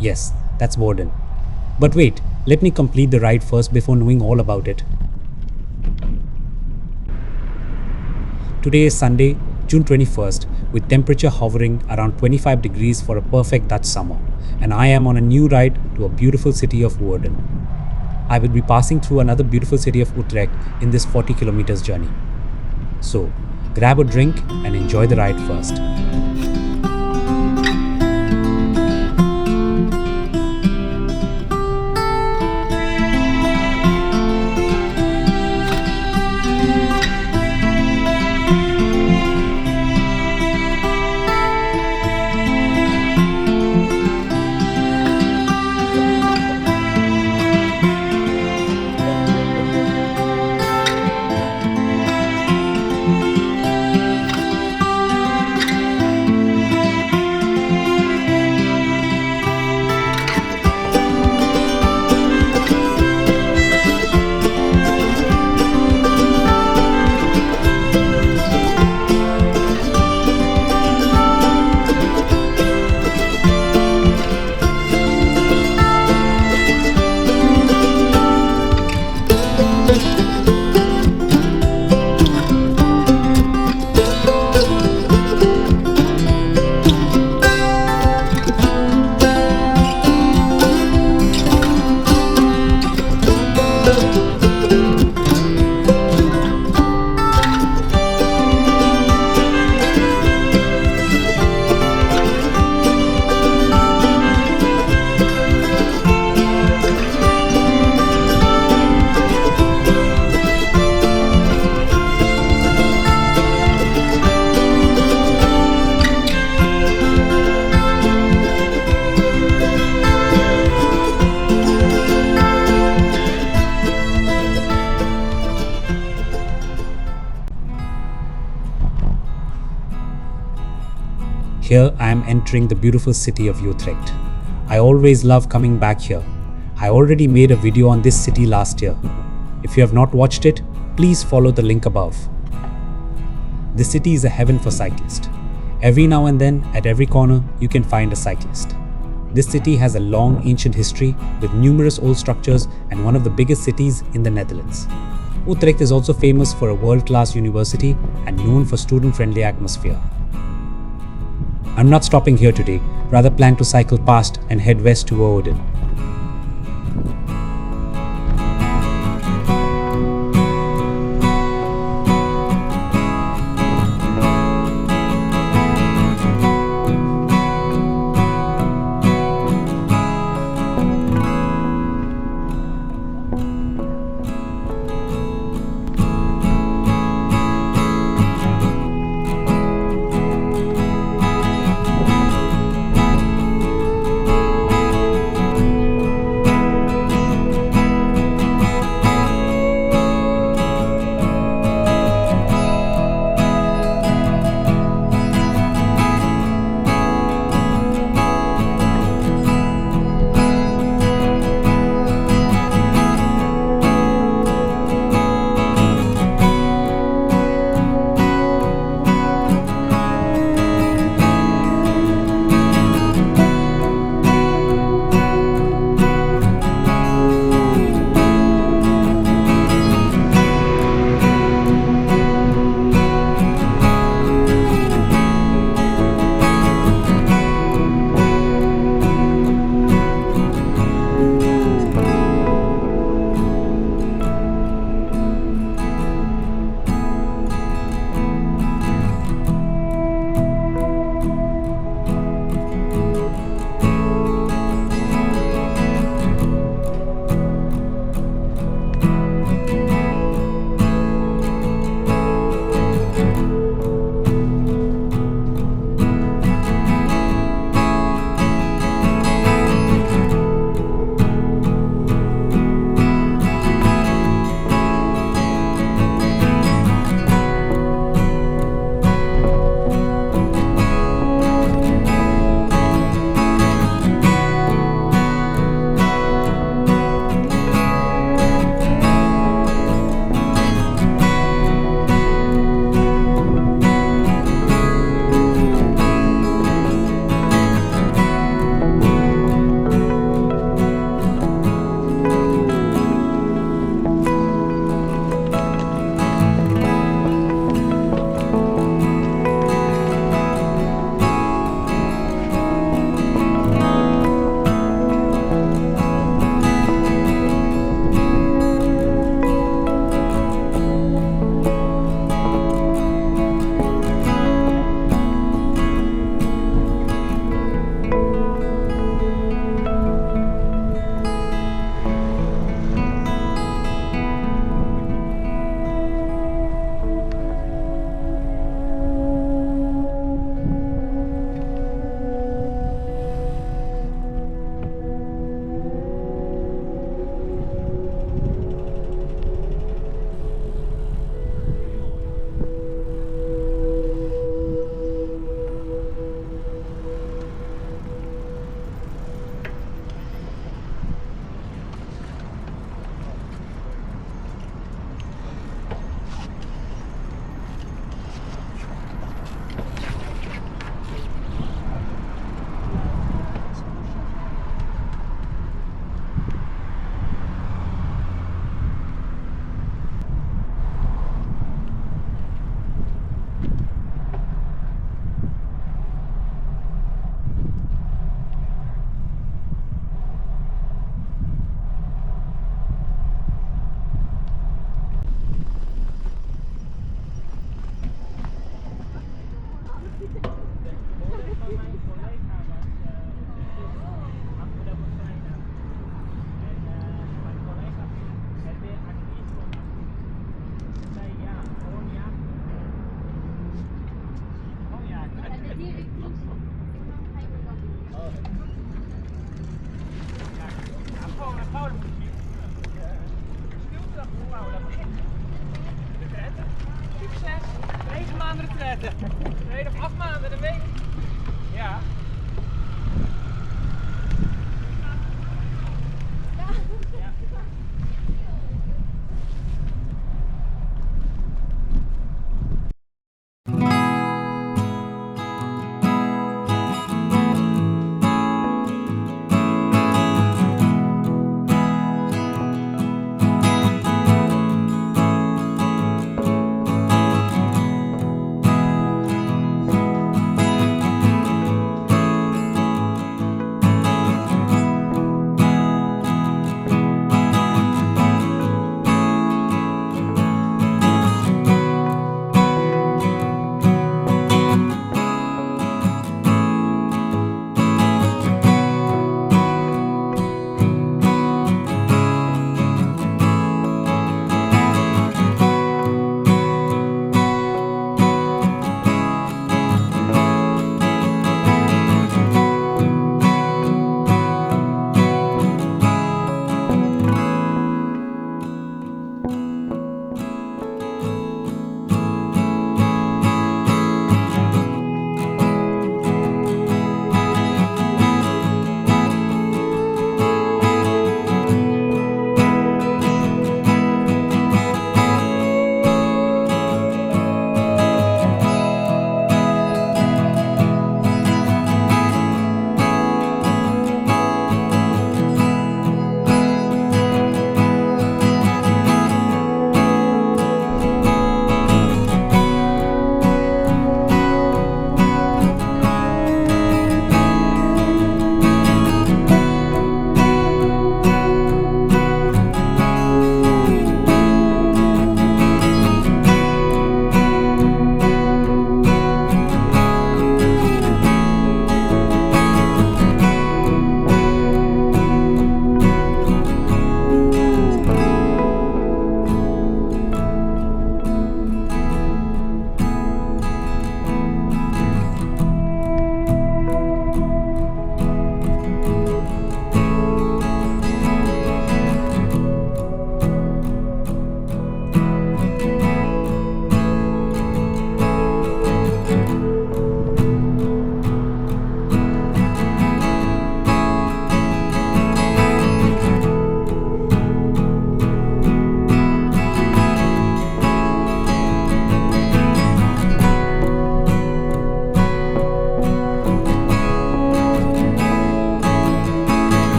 Yes, that's Woerden. But wait, let me complete the ride first before knowing all about it. Today is Sunday, June 21st, with temperature hovering around 25 degrees for a perfect Dutch summer, and I am on a new ride to a beautiful city of Woerden. I will be passing through another beautiful city of Utrecht in this 40 kilometers journey. So, grab a drink and enjoy the ride first. Here I am entering the beautiful city of Utrecht. I always love coming back here. I already made a video on this city last year. If you have not watched it, please follow the link above. This city is a heaven for cyclists. Every now and then, at every corner, you can find a cyclist. This city has a long ancient history with numerous old structures and one of the biggest cities in the Netherlands. Utrecht is also famous for a world-class university and known for student-friendly atmosphere. I'm not stopping here today, rather plan to cycle past and head west to Woerden. Afmaken met een week. Ja.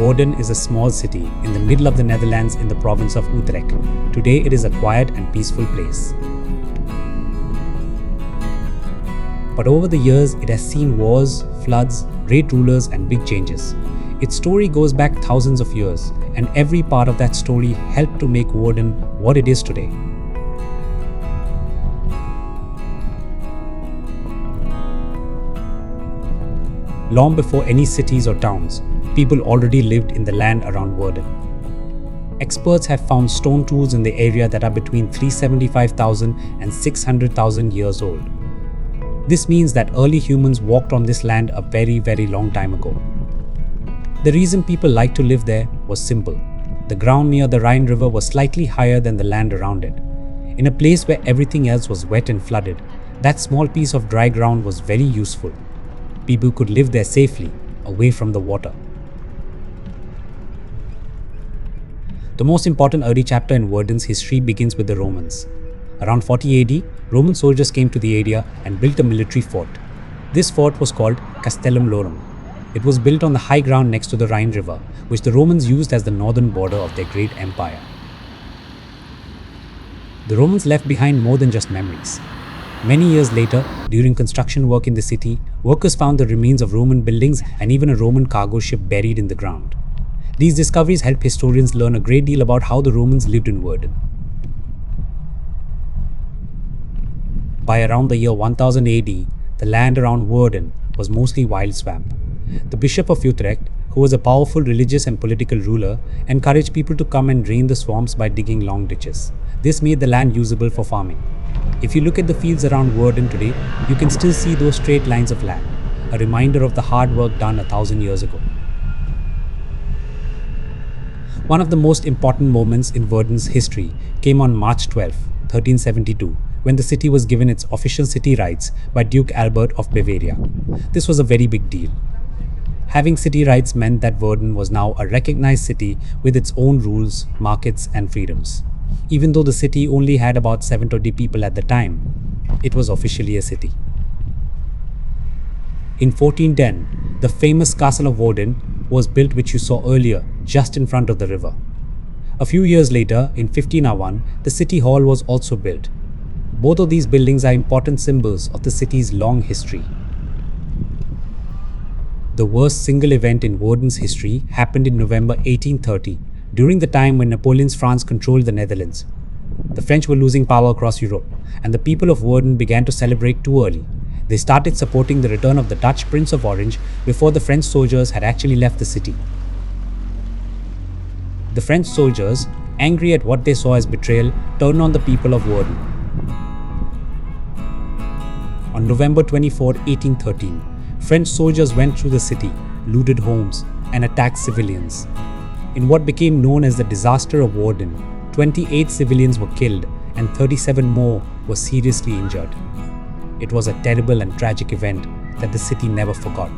Woerden is a small city in the middle of the Netherlands in the province of Utrecht. Today it is a quiet and peaceful place. But over the years it has seen wars, floods, great rulers and big changes. Its story goes back thousands of years, and every part of that story helped to make Woerden what it is today. Long before any cities or towns, people already lived in the land around Woerden. Experts have found stone tools in the area that are between 375,000 and 600,000 years old. This means that early humans walked on this land a very long time ago. The reason people liked to live there was simple. The ground near the Rhine River was slightly higher than the land around it. In a place where everything else was wet and flooded, that small piece of dry ground was very useful. People could live there safely, away from the water. The most important early chapter in Woerden's history begins with the Romans. Around 40 AD, Roman soldiers came to the area and built a military fort. This fort was called Castellum Lorum. It was built on the high ground next to the Rhine River, which the Romans used as the northern border of their great empire. The Romans left behind more than just memories. Many years later, during construction work in the city, workers found the remains of Roman buildings and even a Roman cargo ship buried in the ground. These discoveries help historians learn a great deal about how the Romans lived in Woerden. By around the year 1000 AD, the land around Woerden was mostly wild swamp. The Bishop of Utrecht, who was a powerful religious and political ruler, encouraged people to come and drain the swamps by digging long ditches. This made the land usable for farming. If you look at the fields around Woerden today, you can still see those straight lines of land, a reminder of the hard work done 1,000 years ago. One of the most important moments in Woerden's history came on March 12, 1372, when the city was given its official city rights by Duke Albert of Bavaria. This was a very big deal. Having city rights meant that Woerden was now a recognized city with its own rules, markets, and freedoms. Even though the city only had about 720 people at the time, it was officially a city. In 1410, the famous Castle of Woerden was built, which you saw earlier, just in front of the river. A few years later, in 1501, the city hall was also built. Both of these buildings are important symbols of the city's long history. The worst single event in Woerden's history happened in November 1830, during the time when Napoleon's France controlled the Netherlands. The French were losing power across Europe, and the people of Woerden began to celebrate too early. They started supporting the return of the Dutch Prince of Orange before the French soldiers had actually left the city. The French soldiers, angry at what they saw as betrayal, turned on the people of Woerden. On November 24, 1813, French soldiers went through the city, looted homes, and attacked civilians. In what became known as the Disaster of Woerden, 28 civilians were killed and 37 more were seriously injured. It was a terrible and tragic event that the city never forgot.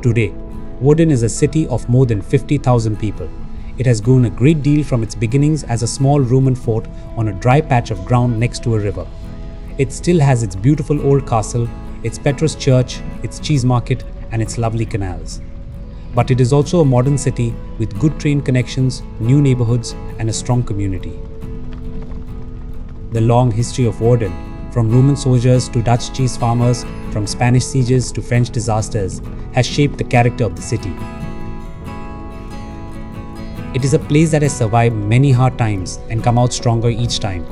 Today, Woerden is a city of more than 50,000 people. It has grown a great deal from its beginnings as a small Roman fort on a dry patch of ground next to a river. It still has its beautiful old castle, its Petrus Church, its cheese market, and its lovely canals. But it is also a modern city with good train connections, new neighborhoods, and a strong community. The long history of Woerden, from Roman soldiers to Dutch cheese farmers, from Spanish sieges to French disasters, has shaped the character of the city. It is a place that has survived many hard times and come out stronger each time.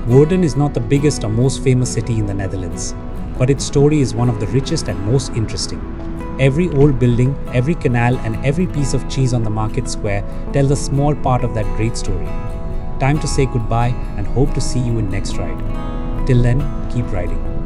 Woerden is not the biggest or most famous city in the Netherlands, but its story is one of the richest and most interesting. Every old building, every canal, and every piece of cheese on the market square tells a small part of that great story. Time to say goodbye and hope to see you in next ride. Till then, keep riding.